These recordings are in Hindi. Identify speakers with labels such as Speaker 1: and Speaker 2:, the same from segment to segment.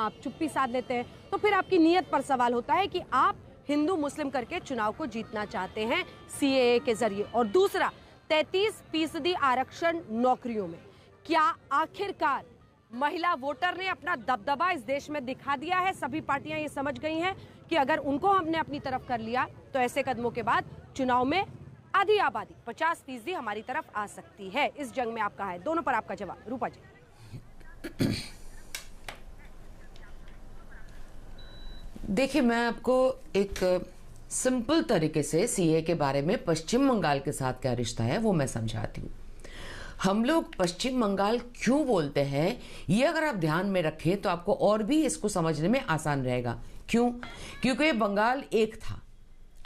Speaker 1: आप चुप्पी साध लेते हैं, तो फिर आपकी नीयत पर सवाल होता है कि आप हिंदू मुस्लिम करके चुनाव को जीतना चाहते हैं सीएए के जरिए। और दूसरा, 33% आरक्षण नौकरियों में, क्या आखिरकार महिला वोटर ने अपना दबदबा इस देश में दिखा दिया है? सभी पार्टियां ये समझ गई हैं कि अगर उनको हमने अपनी तरफ कर लिया तो ऐसे कदमों के बाद चुनाव में आधी आबादी 50% हमारी तरफ आ सकती है। इस जंग में आपका है, दोनों पर आपका जवाब। रूपा जी।
Speaker 2: देखिए, मैं आपको एक सिंपल तरीके से सीए के बारे में पश्चिम बंगाल के साथ क्या रिश्ता है वो मैं समझाती हूँ। हम लोग पश्चिम बंगाल क्यों बोलते हैं, ये अगर आप ध्यान में रखें तो आपको और भी इसको समझने में आसान रहेगा। क्यों? क्योंकि बंगाल एक था,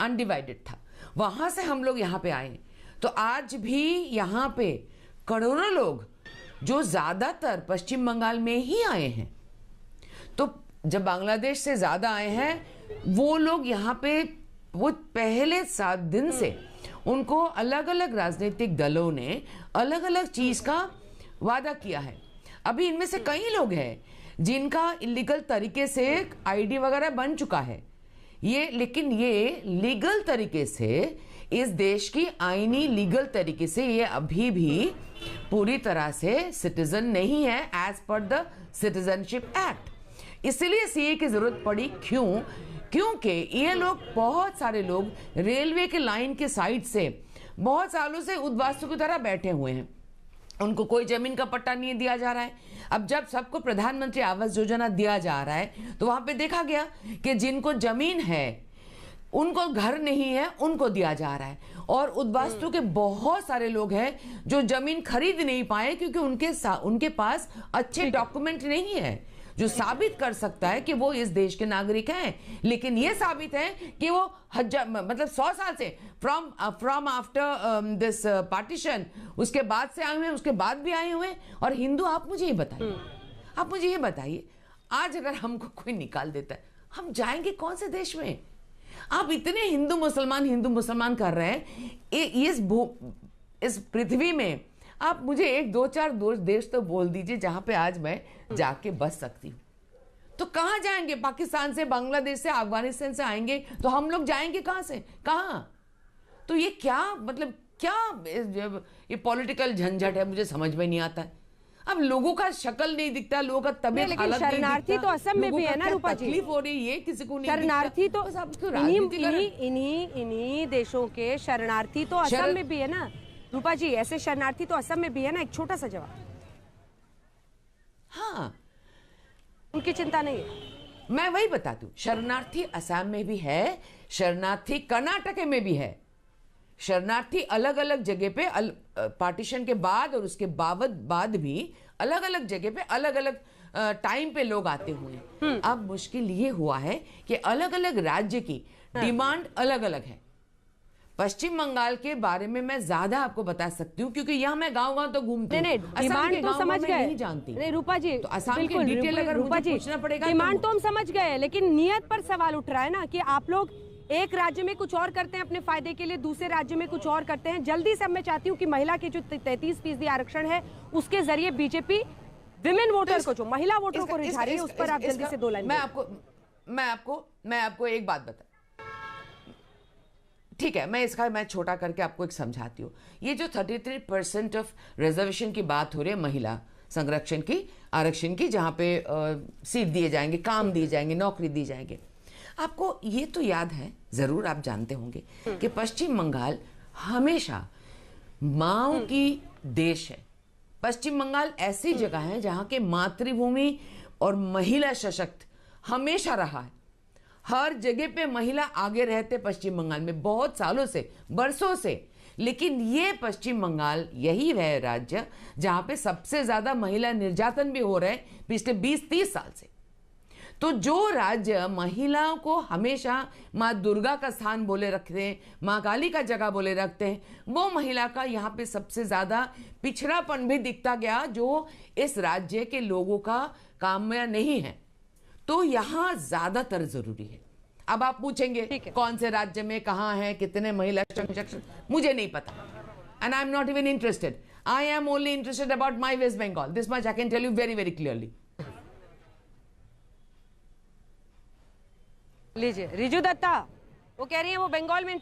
Speaker 2: अनडिवाइडेड था, वहां से हम लोग यहाँ पे आए। तो आज भी यहाँ पे करोड़ों लोग जो ज्यादातर पश्चिम बंगाल में ही आए हैं, तो जब बांग्लादेश से ज्यादा आए हैं वो लोग यहाँ पे, वो पहले 7 दिन से उनको अलग अलग राजनीतिक दलों ने अलग अलग चीज का वादा किया है। अभी इनमें से कई लोग हैं जिनका इलीगल तरीके से आईडी वगैरह बन चुका है ये, लेकिन ये लीगल तरीके से, इस देश की आईनी लीगल तरीके से ये अभी भी पूरी तरह से सिटीजन नहीं है एज पर द सिटीजनशिप एक्ट। इसलिए सीए की जरूरत पड़ी। क्यों? क्योंकि ये लोग, बहुत सारे लोग रेलवे के लाइन के साइड से बहुत सालों से उद्वास्तु की तरह बैठे हुए हैं, उनको कोई जमीन का पट्टा नहीं दिया जा रहा है। अब जब सबको प्रधानमंत्री आवास योजना दिया जा रहा है तो वहां पे देखा गया कि जिनको जमीन है, उनको घर नहीं है, उनको दिया जा रहा है। और उद्वास्तु के बहुत सारे लोग हैं जो जमीन खरीद नहीं पाए क्योंकि उनके पास अच्छे डॉक्यूमेंट नहीं है जो साबित कर सकता है कि वो इस देश के नागरिक हैं। लेकिन ये साबित है कि वो मतलब 100 साल से फ्रॉम आफ्टर दिस पार्टीशन, उसके बाद से आए हुए हैं, उसके बाद भी आए हुए हैं। और हिंदू, आप मुझे ये बताइए, आज अगर हमको कोई निकाल देता है, हम जाएंगे कौन से देश में? आप इतने हिंदू मुसलमान कर रहे हैं इस पृथ्वी में, आप मुझे 1-2-4 देश तो बोल दीजिए जहां पे आज मैं जाके बस सकती हूँ। तो कहां जाएंगे? पाकिस्तान से, बांग्लादेश से, अफगानिस्तान से आएंगे तो हम लोग जाएंगे कहां से कहां? तो ये क्या, मतलब क्या ये पॉलिटिकल झंझट है, मुझे समझ में नहीं आता है। अब लोगों का शक्ल नहीं दिखता, लोगों का तबीयत हालत नहीं दिखता।
Speaker 1: शरणार्थी तो असम में भी है ना रूपा जी,
Speaker 2: तकलीफ हो रही है, ये किसी को नहीं दिखता।
Speaker 1: शरणार्थी तो इन्हीं देशों के शरणार्थी तो असम में भी है ना रूपा जी, ऐसे शरणार्थी तो असम में भी है ना। एक छोटा सा जवाब।
Speaker 2: हाँ,
Speaker 1: उनकी चिंता नहीं है।
Speaker 2: मैं वही बताती हूँ, शरणार्थी असम में भी है, शरणार्थी कर्नाटक में भी है, शरणार्थी अलग अलग जगह पे पार्टीशन के बाद और उसके बाद भी अलग अलग जगह पे अलग अलग टाइम पे लोग आते हुए हैं। अब मुश्किल ये हुआ है कि अलग अलग राज्य की डिमांड अलग अलग है। पश्चिम बंगाल के बारे में मैं ज्यादा आपको बता सकती हूँ क्योंकि यहाँ मैं गांव तो घूमती हूँ।
Speaker 1: डिमांड तो समझ गए,
Speaker 2: नहीं जानती।
Speaker 1: नहीं रूपा जी,
Speaker 2: तो असम की डिटेल अगर मुझे पूछना पड़ेगा,
Speaker 1: डिमांड तो हम समझ गए, लेकिन नियत पर सवाल उठ रहा है ना कि आप लोग एक राज्य में कुछ और करते हैं अपने फायदे के लिए, दूसरे राज्य में कुछ और करते हैं। जल्दी से मैं चाहती हूँ कि महिला के जो 33% आरक्षण है उसके जरिए बीजेपी विमेन वोटर को, जो महिला वोटर को रिझा रही है, उस पर आप जल्दी से 2 लाइन।
Speaker 2: मैं आपको एक बात बता, ठीक है, मैं छोटा करके आपको एक समझाती हूँ। ये जो 33% ऑफ रिजर्वेशन की बात हो रही है, महिला संरक्षण की, आरक्षण की, जहां पे सीट दिए जाएंगे, काम दिए जाएंगे, नौकरी दी जाएंगे, आपको ये तो याद है, जरूर आप जानते होंगे कि पश्चिम बंगाल हमेशा माओ की देश है। पश्चिम बंगाल ऐसी जगह है जहां के मातृभूमि और महिला सशक्त हमेशा रहा है। हर जगह पे महिला आगे रहते पश्चिम बंगाल में बहुत सालों से, बरसों से। लेकिन ये पश्चिम बंगाल यही वह राज्य जहां पे सबसे ज्यादा महिला निर्यातन भी हो रहा है पिछले 20-30 साल से। तो जो राज्य महिलाओं को हमेशा माँ दुर्गा का स्थान बोले रखते हैं, माँ काली का जगह बोले रखते हैं, वो महिला का यहाँ पे सबसे ज्यादा पिछड़ापन भी दिखता गया, जो इस राज्य के लोगों का कामया नहीं है। तो यहाँ ज्यादातर जरूरी है। अब आप पूछेंगे कौन से राज्य में कहां है, कितने महिला संरक्षण, मुझे नहीं पता, and I am not even interested. I am only interested about my West Bengal, this much I can tell you very very clearly.
Speaker 1: लीजिए रिजू दत्ता, वो कह रही है वो बंगाल में